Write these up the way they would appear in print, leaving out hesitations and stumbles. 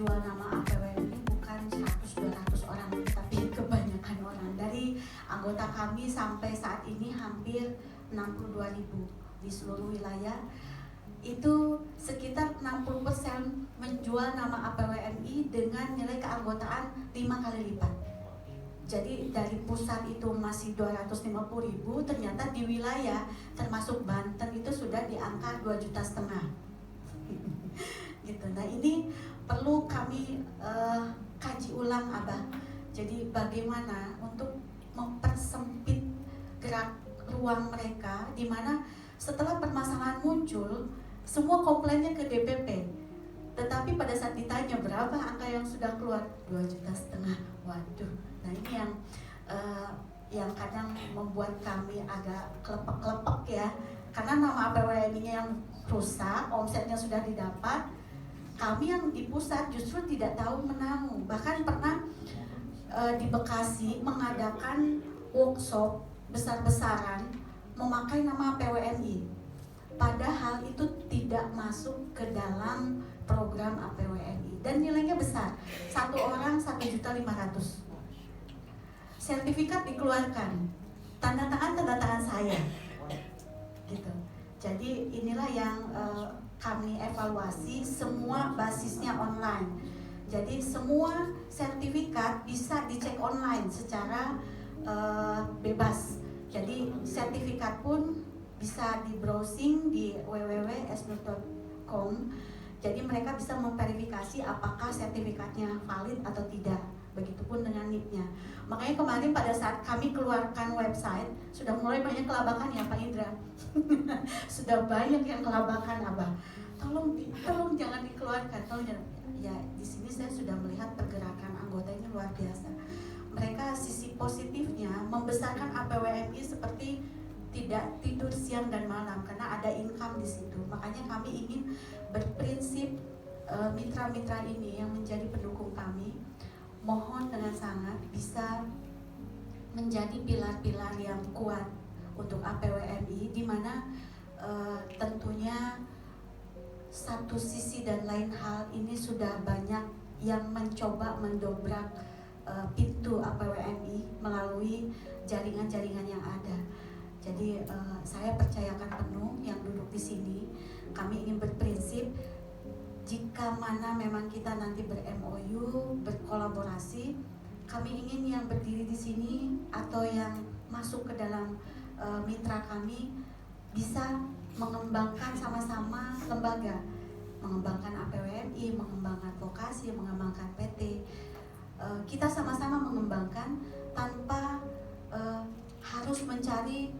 menjual nama APWN ini bukan 100-200 orang, tapi kebanyakan orang. Dari anggota kami sampai saat ini hampir 62.000 di seluruh wilayah. Itu sekitar 60% menjual nama APWNI dengan nilai keanggotaan 5 kali lipat. Jadi dari pusat itu masih 250.000, ternyata di wilayah termasuk Banten itu sudah di angka 2,5 juta gitu. Nah ini perlu kami kaji ulang Abah. Jadi bagaimana untuk mempersempit gerak ruang mereka, di mana setelah permasalahan muncul semua komplainnya ke DPP, tetapi pada saat ditanya berapa angka yang sudah keluar, 2,5 juta. Waduh, nah ini yang kadang membuat kami agak kelepek-kelepek ya, karena nama APWNI-nya yang rusak, omsetnya sudah didapat, kami yang di pusat justru tidak tahu menahu. Bahkan pernah di Bekasi mengadakan workshop besar-besaran memakai nama APWNI, padahal itu tidak masuk ke dalam program APWNI dan nilainya besar, satu orang 1,5 juta. Sertifikat dikeluarkan, tanda tangan saya gitu. Jadi inilah yang kami evaluasi, semua basisnya online. Jadi semua sertifikat bisa dicek online secara bebas. Jadi sertifikat pun bisa di browsing di www.esnur.com. Jadi mereka bisa memverifikasi apakah sertifikatnya valid atau tidak. Begitupun dengan NIP-nya. Makanya kemarin pada saat kami keluarkan website, sudah mulai banyak kelabakan ya Pak Indra. Sudah banyak yang kelabakan Abah. Tolong jangan dikeluarkan, tolong jangan. Ya di sini saya sudah melihat pergerakan anggota ini luar biasa. Mereka sisi positifnya membesarkan APWNI seperti tidak tidur siang dan malam karena ada income di situ. Makanya kami ingin berprinsip mitra-mitra ini yang menjadi pendukung kami, mohon dengan sangat bisa menjadi pilar-pilar yang kuat untuk APWNI, di mana tentunya satu sisi dan lain hal ini sudah banyak yang mencoba mendobrak pintu APWNI melalui jaringan-jaringan yang ada. Jadi saya percayakan penuh yang duduk di sini. Kami ingin berprinsip, jika mana memang kita nanti ber-MOU, berkolaborasi, kami ingin yang berdiri di sini atau yang masuk ke dalam mitra kami bisa mengembangkan sama-sama lembaga, mengembangkan APWNI, mengembangkan vokasi, mengembangkan PT. Kita sama-sama mengembangkan tanpa harus mencari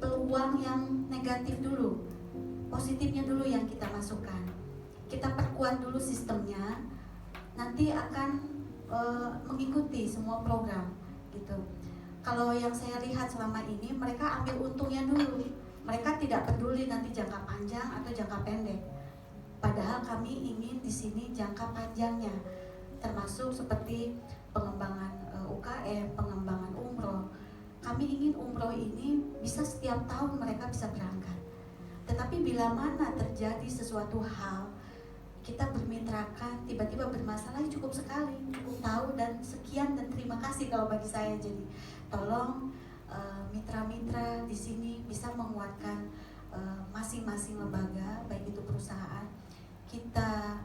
peluang yang negatif dulu, positifnya dulu yang kita masukkan. Kita perkuat dulu sistemnya, nanti akan mengikuti semua program gitu. Kalau yang saya lihat selama ini, mereka ambil untungnya dulu. Mereka tidak peduli nanti jangka panjang atau jangka pendek. Padahal kami ingin di sini jangka panjangnya, termasuk seperti pengembangan UKM, pengembangan umroh. Kami ingin umroh ini bisa setiap tahun mereka bisa berangkat. Tetapi bila mana terjadi sesuatu hal, kita bermitrakan, tiba-tiba bermasalah, cukup sekali, cukup tahu dan sekian dan terima kasih kalau bagi saya. Jadi tolong mitra-mitra di sini bisa menguatkan masing-masing lembaga, baik itu perusahaan. Kita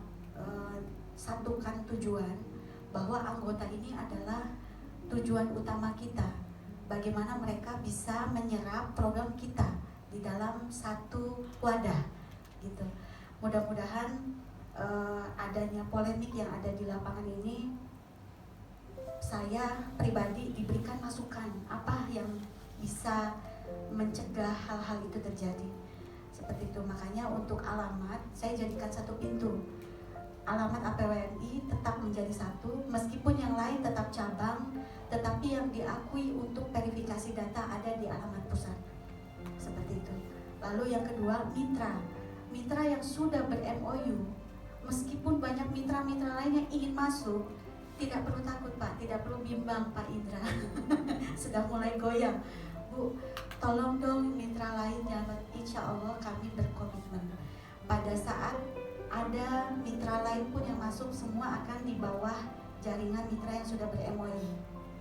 satukan tujuan bahwa anggota ini adalah tujuan utama kita. Bagaimana mereka bisa menyerap program kita di dalam satu wadah gitu. Mudah-mudahan adanya polemik yang ada di lapangan ini, saya pribadi diberikan masukan apa yang bisa mencegah hal-hal itu terjadi. Seperti itu, makanya untuk alamat saya jadikan satu pintu. Alamat APWNI tetap menjadi satu, meskipun yang lain tetap cabang, tetapi yang diakui untuk verifikasi data ada di alamat pusat. Seperti itu. Lalu yang kedua, mitra yang sudah ber-MOU, meskipun banyak mitra-mitra lain yang ingin masuk, tidak perlu takut Pak, tidak perlu bimbang Pak Indra. Sudah mulai goyang. Bu, tolong dong mitra lain jangan, insya Allah kami berkomitmen. Pada saat ada mitra lain pun yang masuk, semua akan di bawah jaringan mitra yang sudah ber-MOU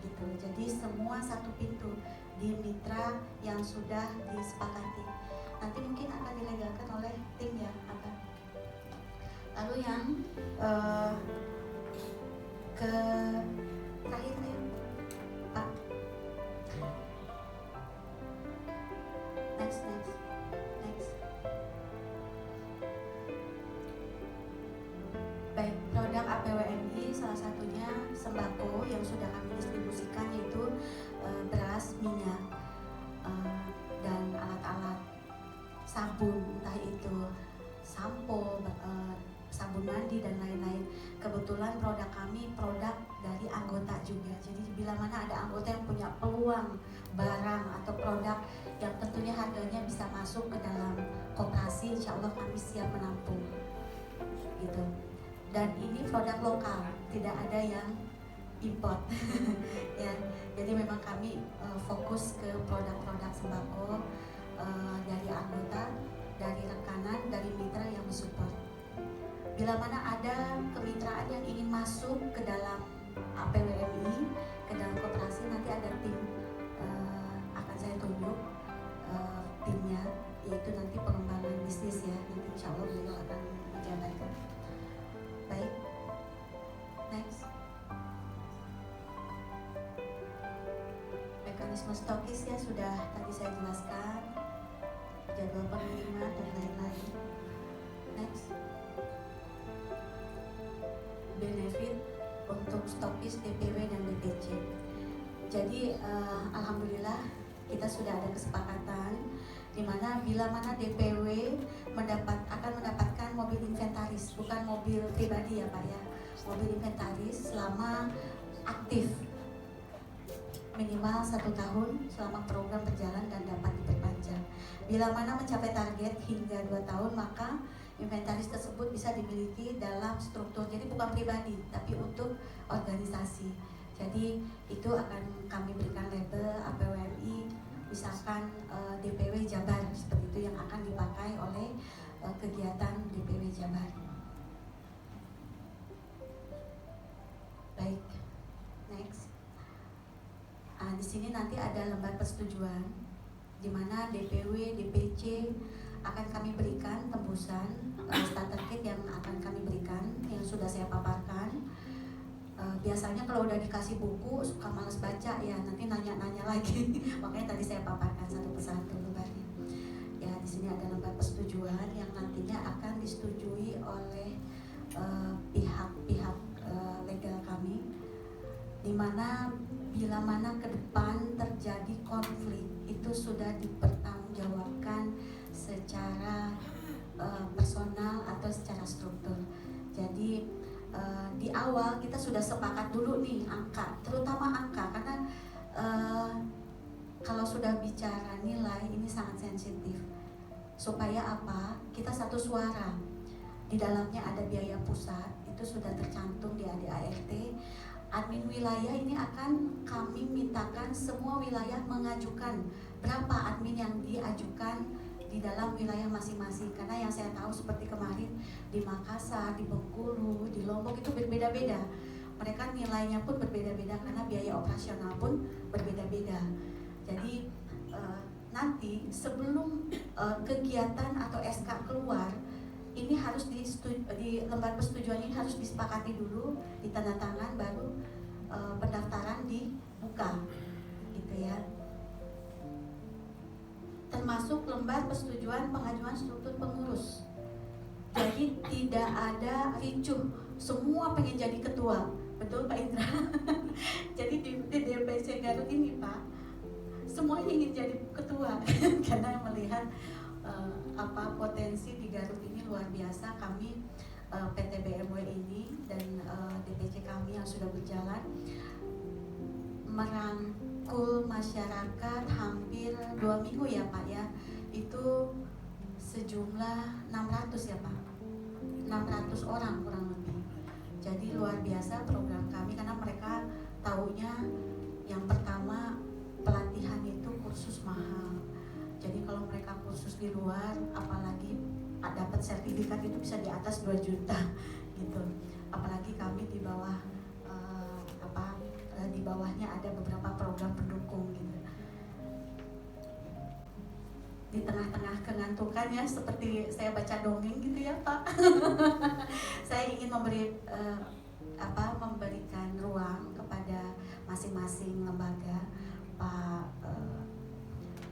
gitu. Jadi semua satu pintu di mitra yang sudah disepakati. Nanti mungkin akan dilegalkan oleh tim ya, akan. Lalu yang ke terakhir ya, Pak. Next. Baik, produk APWMI salah satunya sembako yang sudah kami distribusikan, yaitu beras, minyak, dan alat-alat sabun, entah itu sampo, sabun mandi dan lain-lain. Kebetulan produk kami produk dari anggota juga. Jadi bila mana ada anggota yang punya peluang barang atau produk yang tentunya harganya bisa masuk ke dalam koperasi, insya Allah kami siap menampung gitu. Dan ini produk lokal, tidak ada yang import. Ya, jadi memang kami fokus ke produk-produk sembako dari anggota, dari rekanan, dari mitra yang mensupport. Bila mana ada kemitraan yang ingin masuk ke dalam APWMI, ke dalam koperasi, nanti ada tim, akan saya tunjuk timnya, yaitu nanti pengembangan bisnis ya, nanti insya Allah beliau akan menjabarkan. Baik, next. Mekanisme stokis ya sudah tadi saya jelaskan, jadwal pengiriman dan lain-lain. Next. Benefit untuk stokis DPW dan DPC. Jadi alhamdulillah kita sudah ada kesepakatan di mana bila mana DPW akan mendapatkan mobil inventaris, bukan mobil pribadi ya Pak ya, mobil inventaris selama aktif minimal 1 tahun selama program berjalan dan dapat diperpanjang. Bila mana mencapai target hingga 2 tahun, maka inventaris tersebut bisa dimiliki dalam struktur, jadi bukan pribadi tapi untuk organisasi. Jadi itu akan kami berikan label APWMI, misalkan DPW Jabar, seperti itu yang akan dipakai oleh kegiatan DPW Jabar. Baik, next. Di sini nanti ada lembar persetujuan, di mana DPW, DPC akan kami berikan tembusan starter kit yang akan kami berikan, yang sudah saya paparkan. Biasanya kalau udah dikasih buku suka malas baca ya, nanti nanya-nanya lagi. Makanya tadi saya paparkan satu persatu lembarnya. Ya, di sini ada lembar persetujuan yang nantinya akan disetujui oleh pihak-pihak legal kami, di mana bila mana ke depan terjadi konflik itu sudah dipertanggungjawabkan secara personal atau secara struktur. Jadi di awal kita sudah sepakat dulu nih angka, terutama angka, karena kalau sudah bicara nilai ini sangat sensitif. Supaya apa? Kita satu suara. Di dalamnya ada biaya pusat, itu sudah tercantum di ADART. Admin wilayah ini akan kami mintakan semua wilayah mengajukan berapa admin yang diajukan di dalam wilayah masing-masing, karena yang saya tahu seperti kemarin di Makassar, di Bengkulu, di Lombok itu berbeda-beda. Mereka nilainya pun berbeda-beda karena biaya operasional pun berbeda-beda. Jadi nanti sebelum kegiatan atau SK keluar, ini harus di lembar persetujuan ini harus disepakati dulu, ditandatangan, baru pendaftaran dibuka, gitu ya. Termasuk lembar persetujuan pengajuan struktur pengurus. Jadi tidak ada ricuh, semua pengen jadi ketua, betul Pak Indra? Jadi di DPC Garut ini Pak, semuanya ingin jadi ketua karena melihat potensi di Garut ini luar biasa. Kami PT BMW ini dan DPC kami yang sudah berjalan merangkul masyarakat hampir 2 minggu ya Pak ya, itu sejumlah 600 ya Pak, 600 orang kurang lebih. Jadi luar biasa program kami, karena mereka taunya yang pertama pelatihan itu kursus mahal. Jadi kalau mereka kursus di luar, apalagi dapat sertifikat itu bisa di atas 2 juta gitu. Apalagi kami di bawah di bawahnya ada beberapa program pendukung gitu. Di tengah-tengah kengantukan ya, seperti saya baca dongeng gitu ya Pak. Saya ingin memberikan ruang kepada masing-masing lembaga.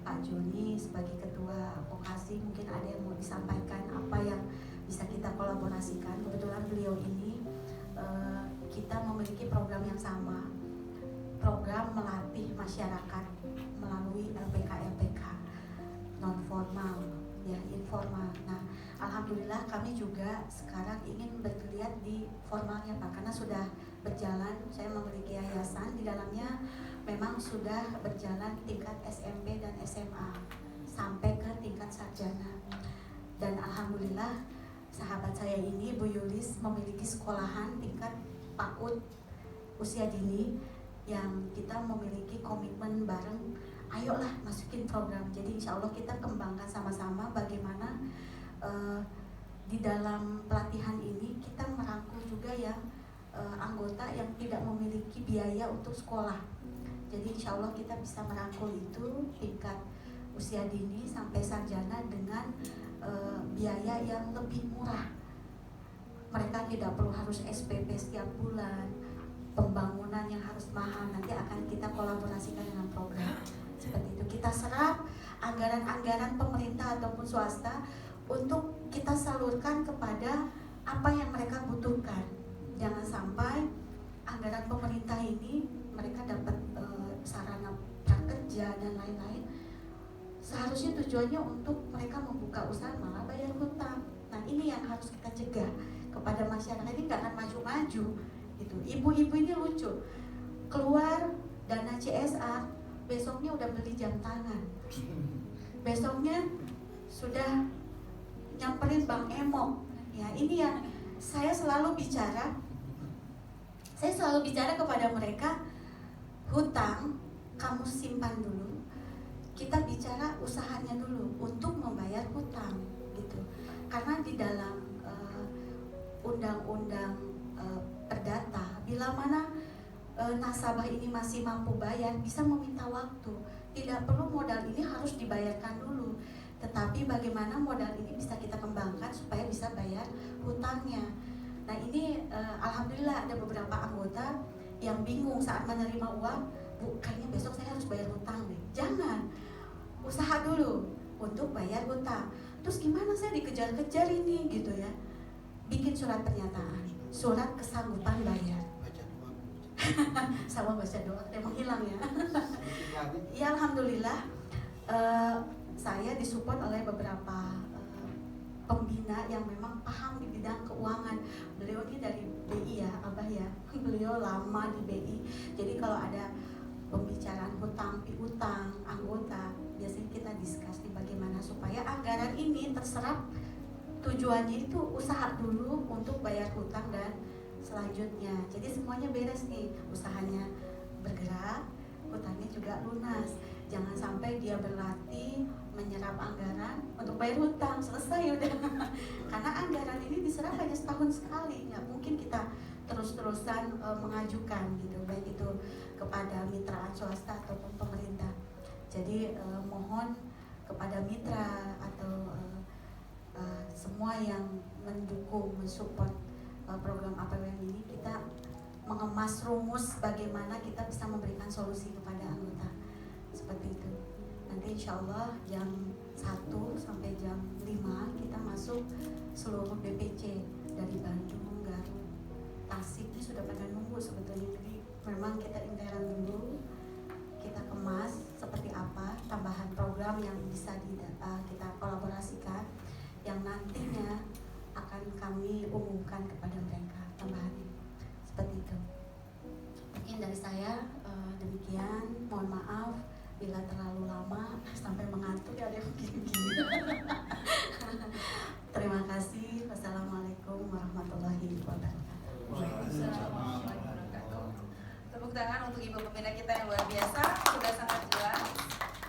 Pak Joni sebagai ketua vokasi mungkin ada yang mau disampaikan, apa yang bisa kita kolaborasikan. Kebetulan beliau ini kita memiliki program yang sama, program melatih masyarakat melalui LPK non formal ya, informal. Nah, alhamdulillah kami juga sekarang ingin bergeliat di formalnya Pak, karena sudah berjalan. Saya memiliki yayasan, di dalamnya memang sudah berjalan tingkat SMP dan SMA sampai ke tingkat sarjana. Dan alhamdulillah sahabat saya ini Bu Yulis memiliki sekolahan tingkat PAUD usia dini yang kita memiliki komitmen bareng, ayolah masukin program. Jadi insya Allah kita kembangkan sama-sama bagaimana di dalam pelatihan ini kita merangkul juga yang anggota yang tidak memiliki biaya untuk sekolah. Jadi insya Allah kita bisa merangkul itu tingkat usia dini sampai sarjana dengan biaya yang lebih murah. Mereka tidak perlu harus SPP setiap bulan, pembangunan yang harus mahal. Nanti akan kita kolaborasikan dengan program seperti itu. Kita serap anggaran-anggaran pemerintah ataupun swasta untuk kita salurkan kepada apa yang mereka butuhkan. Jangan sampai anggaran pemerintah ini mereka dapat sarana prakerja dan lain-lain, seharusnya tujuannya untuk mereka membuka usaha malah bayar hutang. Nah, ini yang harus kita cegah kepada masyarakat. Ini nggak akan maju-maju gitu. Ibu-ibu ini lucu, keluar dana CSR, besoknya udah beli jam tangan, besoknya sudah nyamperin Bank Emo. Ya, ini yang saya selalu bicara kepada mereka, hutang kamu simpan dulu, kita bicara usahanya dulu untuk membayar hutang gitu. Karena di dalam undang-undang perdata, bila mana nasabah ini masih mampu bayar, bisa meminta waktu. Tidak perlu modal ini harus dibayarkan dulu, tetapi bagaimana modal ini bisa kita kembangkan supaya bisa bayar hutangnya. Nah, ini alhamdulillah ada beberapa anggota yang bingung saat menerima uang, Bu, kayaknya besok saya harus bayar hutang deh. Jangan, usaha dulu untuk bayar hutang. Terus gimana saya dikejar-kejar ini gitu ya? Bikin surat pernyataan, surat kesanggupan bayar. Sama baca doa, emang hilang ya. Ya alhamdulillah saya disupport oleh beberapa pembina yang memang paham di bidang keuangan. Beliau ini dari BI ya, Abah ya. Beliau lama di BI. Jadi kalau ada pembicaraan hutang, piutang, anggota, biasanya kita diskus nih bagaimana supaya anggaran ini terserap. Tujuannya itu usaha dulu untuk bayar hutang dan selanjutnya. Jadi semuanya beres nih, usahanya bergerak, hutangnya juga lunas. Jangan sampai dia berlatih menyerap anggaran untuk bayar hutang, selesai udah. Karena anggaran ini diserap hanya setahun sekali, nggak mungkin kita terus-terusan mengajukan gitu, baik itu kepada mitraan swasta ataupun pemerintah. Jadi mohon kepada mitra atau semua yang mendukung, mensupport program APWM ini, kita mengemas rumus bagaimana kita bisa memberikan solusi kepada anggota seperti itu. Nanti insya Allah jam 1 sampai jam 5 kita masuk seluruh BPC dari Bandung, Garut, Tasik ini sudah pada nunggu sebetulnya. Jadi memang kita intern dulu, kita kemas seperti apa tambahan program yang bisa kita kolaborasikan, yang nantinya akan kami umumkan kepada mereka tambahannya seperti itu. Mungkin dari saya demikian, mohon maaf bila terlalu lama sampai mengantuk ya, ada yang begini-begini. Terima kasih. Wassalamualaikum warahmatullahi wabarakatuh. Tepuk tangan untuk Ibu Pembina kita yang luar biasa, sudah sangat jelas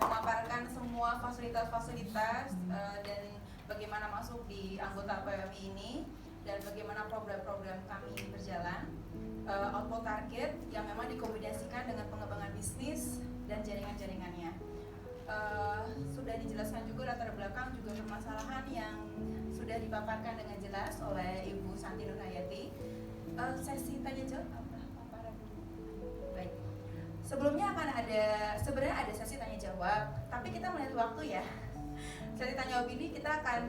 memaparkan semua fasilitas-fasilitas dan bagaimana masuk termasuk di anggota PWMI ini dan bagaimana program-program kami ini berjalan. Output target yang memang dikombinasikan dengan pengembangan bisnis dan jaringan-jaringannya. Sudah dijelaskan juga latar belakang juga permasalahan yang sudah dipaparkan dengan jelas oleh Ibu Santi Nurhayati. Sesi tanya jawab apa dulu? Baik. Sebelumnya sebenarnya ada sesi tanya jawab, tapi kita melihat waktu ya. Sesi tanya jawab ini kita akan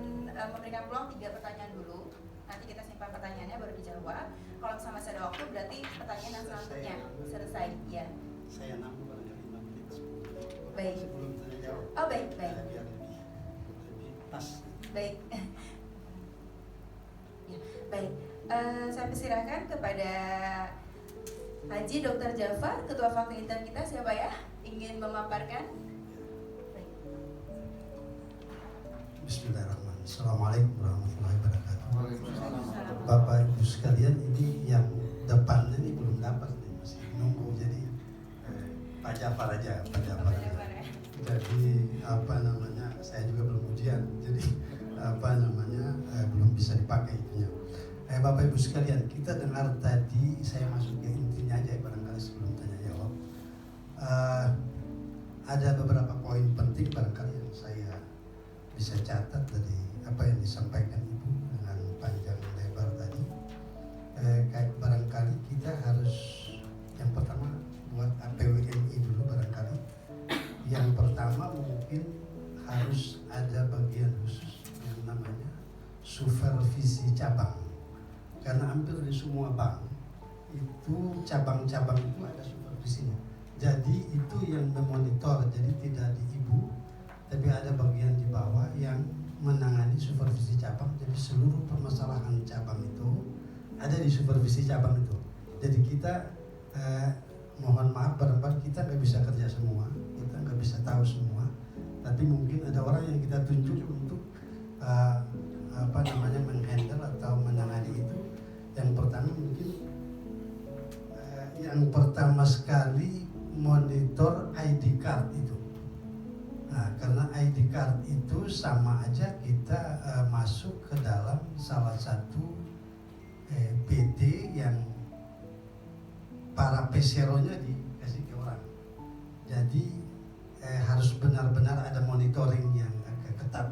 memberikan peluang 3 pertanyaan dulu. Nanti kita simpan pertanyaannya baru dijawab. Kalau sama masih ada waktu berarti pertanyaan yang selanjutnya selesai ya. Saya nambah barangkali 5 menit. Baik. Sebelum tanya jawab. Oh baik. Biar lebih pas. Baik. Ya, baik. Saya persilahkan kepada Haji Dr. Jafar, Ketua Fakultas Intern kita, siapa ya? Ingin memaparkan? Baik. Bismillahirrahmanirrahim. Assalamualaikum warahmatullahi wabarakatuh. Bapak Ibu sekalian, ini yang depannya ini belum dapat nih, masih nunggu. Jadi Pak Jafar aja. Jadi saya juga belum ujian. Jadi belum bisa dipakai itunya. Bapak Ibu sekalian, kita dengar tadi, saya masuk ke intinya aja barangkali sebelum tanya jawab. Ada beberapa poin penting barangkali yang saya bisa catat dari apa yang disampaikan Ibu dengan panjang lebar tadi. Kayak barangkali kita harus yang pertama buat PWMI dulu barangkali. Yang pertama mungkin harus ada bagian khusus yang namanya supervisi cabang. Karena hampir di semua bank itu cabang-cabang itu ada supervisinya. Jadi itu yang memonitor, jadi tidak di Ibu, tapi ada bagian di bawah yang menangani supervisi cabang. Jadi seluruh permasalahan cabang itu ada di supervisi cabang itu. Jadi kita mohon maaf barangkali kita nggak bisa kerja semua, kita nggak bisa tahu semua, tapi mungkin ada orang yang kita tunjuk untuk menghandle atau menangani itu. Yang pertama mungkin yang pertama sekali monitor ID card itu. Nah, karena ID card itu sama aja kita masuk ke dalam salah satu PT yang para peseronya dikasih ke orang. Jadi harus benar-benar ada monitoring yang agak ketat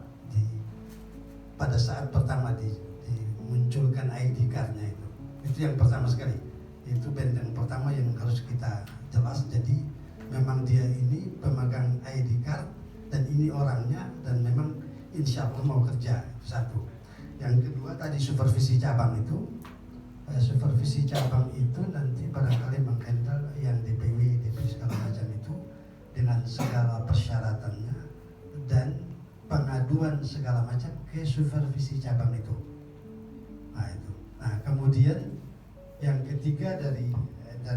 pada saat pertama dimunculkan ID card-nya itu. Itu yang pertama sekali. Itu benteng pertama yang harus kita jelas. Jadi memang dia ini pemegang ID card dan ini orangnya dan memang insya Allah mau kerja. Itu satu. Yang kedua tadi supervisi cabang itu. Supervisi cabang itu nanti barangkali menghandle yang DPW segala macam itu dengan segala persyaratannya dan pengaduan segala macam ke supervisi cabang itu. Nah itu. Nah kemudian yang ketiga dari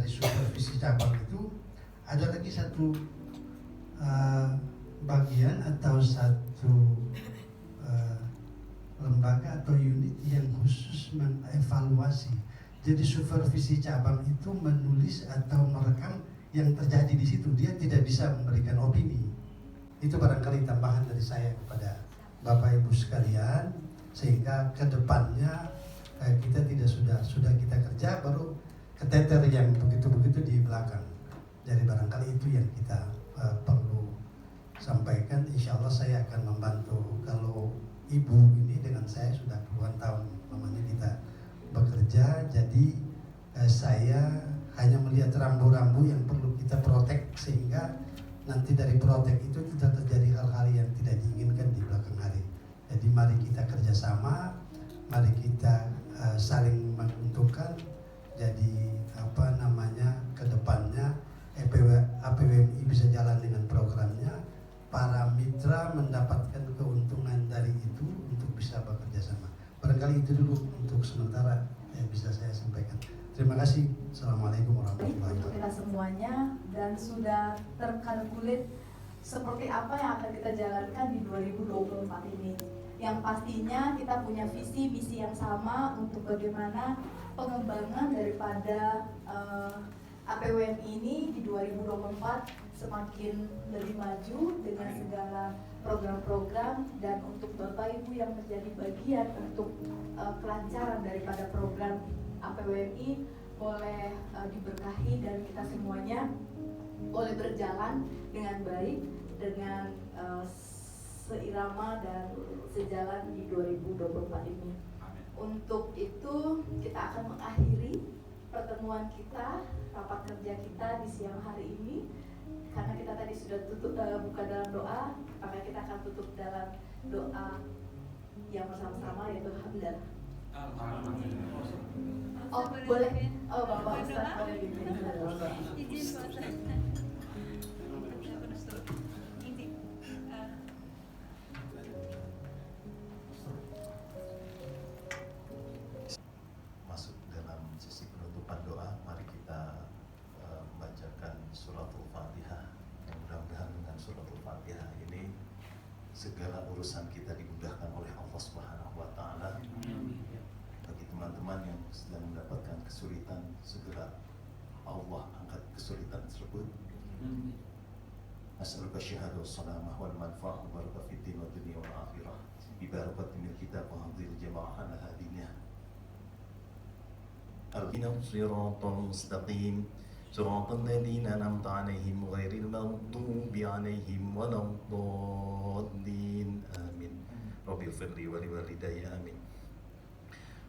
supervisi cabang itu ada lagi satu bagian atau satu lembaga atau unit yang khusus mengevaluasi. Jadi supervisi cabang itu menulis atau merekam yang terjadi di situ. Dia tidak bisa memberikan opini. Itu barangkali tambahan dari saya kepada Bapak Ibu sekalian, sehingga ke depannya kita tidak sudah kita kerja baru keteter yang begitu-begitu di belakang. Jadi barangkali itu yang kita perlu sampaikan. Insya Allah saya akan membantu. Kalau Ibu ini dengan saya sudah puluhan tahun namanya kita bekerja, jadi saya hanya melihat rambu-rambu yang perlu kita protek sehingga nanti dari protek itu tidak terjadi hal-hal yang tidak diinginkan di belakang hari. Jadi mari kita kerjasama, mari kita saling menguntungkan. Jadi ke depannya APWMI bisa jalan dengan programnya, para mitra mendapatkan keuntungan dari itu untuk bisa bekerja sama. Barangkali itu dulu untuk sementara yang bisa saya sampaikan. Terima kasih. Assalamualaikum warahmatullahi wabarakatuh. Kita semuanya dan sudah terkalkulit seperti apa yang akan kita jalankan di 2024 ini. Yang pastinya kita punya visi misi yang sama untuk bagaimana pengembangan daripada APWM ini di 2024 semakin lebih maju dengan segala program-program, dan untuk Bapak Ibu yang menjadi bagian untuk kelancaran daripada program APWMI boleh diberkahi dan kita semuanya boleh berjalan dengan baik, dengan seirama dan sejalan di 2024 ini. Untuk itu kita akan mengakhiri pertemuan kita, rapat kerja kita di siang hari ini. Karena kita tadi sudah tutup buka dalam doa, maka kita akan tutup dalam doa yang bersama-sama, yaitu hamdalah. Oh boleh, oh Bapak Ustaz boleh dipimpin. Izin Pak Ustaz. Masuk dalam sesi penutupan doa, mari kita membacakan suratul Fatihah. Yang mudah-mudahan dengan suratul Fatihah ini segala urusan kita dimudahkan oleh Allah Subhanahu wa taala. Bagi teman-teman yang sedang mendapatkan kesulitan, segera Allah angkat kesulitan tersebut. As'aluka syahada wassalamah wal manfa'ah wa barakah fid din wa dunya wal akhirah. Bi barakatil kitab wa hadhil jamaah ala hadinah. اهدنا الصراط المستقيم صراط الذين أنعمت عليهم غير المغضوب عليهم ولا الضالين آمين رب اغفر لي ولوالدي آمين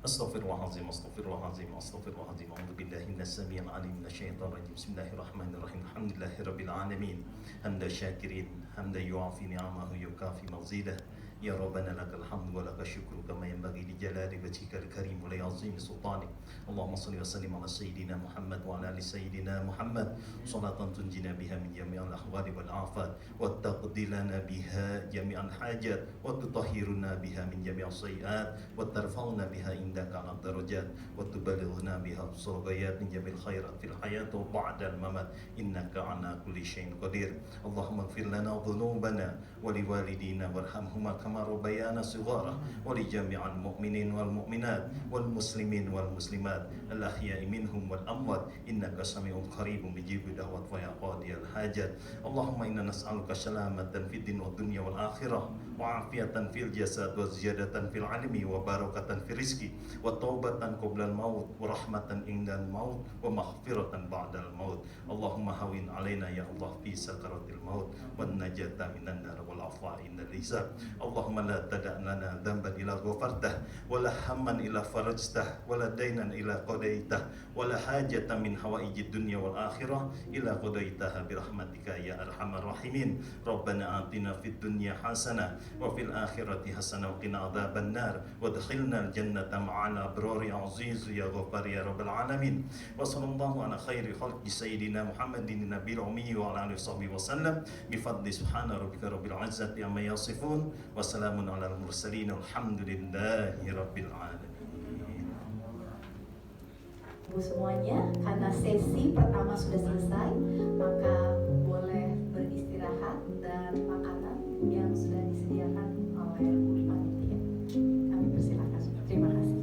أستغفر الله العظيم أستغفر الله العظيم أستغفر الله العظيم أعوذ بالله من السميع العليم من الشيطان الرجيم بسم الله الرحمن الرحيم الحمد لله رب العالمين حمد الشاكرين حمدا يعافي نعمه يكافي مزيده يا ربنا لك الحمد ولك الشكر كما ينبغي لجلال وجهك الكريم ولعظيم سلطانك اللهم صل وسلم على سيدنا محمد وعلى ال سيدنا محمد صلاة تنجينا بها من جميع الأحوال والآفات وتقضي لنا بها جميع الحاجات وتطهرنا بها من جميع السيئات وترفعنا بها عندك على الدرجات وتبلغنا بها الصغيات من جميع الخيرات في الحياة وبعد الممات إنك على كل شيء قدير اللهم اغفر لنا ذنوبنا ولوالدينا وارحمهما كما ربيانا صغارا ولجميع المؤمنين والمؤمنات والمسلمين والمسلمات الأحياء منهم والأموات إنك سميع قريب مجيب دعوات ويا قاضي الحاجات اللهم إنا نسألك سلامة في الدين والدنيا والآخرة وعافية في الجسد وزيادة في العلم وبركة في الرزق وتوبة قبل الموت ورحمة عند الموت ومغفرة بعد الموت اللهم هون علينا يا الله في سكرات الموت والنجاة من النار والعفو عند الحساب اللهم لا تدع لنا ذنبا إلا غفرته ولا هما إلا فرجته ولا دينا إلا قضيته ولا حاجة من حوائج الدنيا والآخرة إلا قضيتها برحمتك يا أرحم الراحمين ربنا آتنا في الدنيا حسنة وفي الآخرة حسنة وقنا عذاب النار وادخلنا الجنة مع الأبرار عزيز يا غفار يا رب العالمين وصلى الله على خير خلق سيدنا محمد النبي الأمي وعلى آله وصحبه وسلم بفضل سبحان ربك رب العزة عما يصفون وسلام على المرسلين والحمد لله رب العالمين. Ibu semuanya, karena sesi pertama sudah selesai, maka boleh beristirahat dan makanan yang sudah disediakan oleh panitia. Kami persilakan. Terima kasih.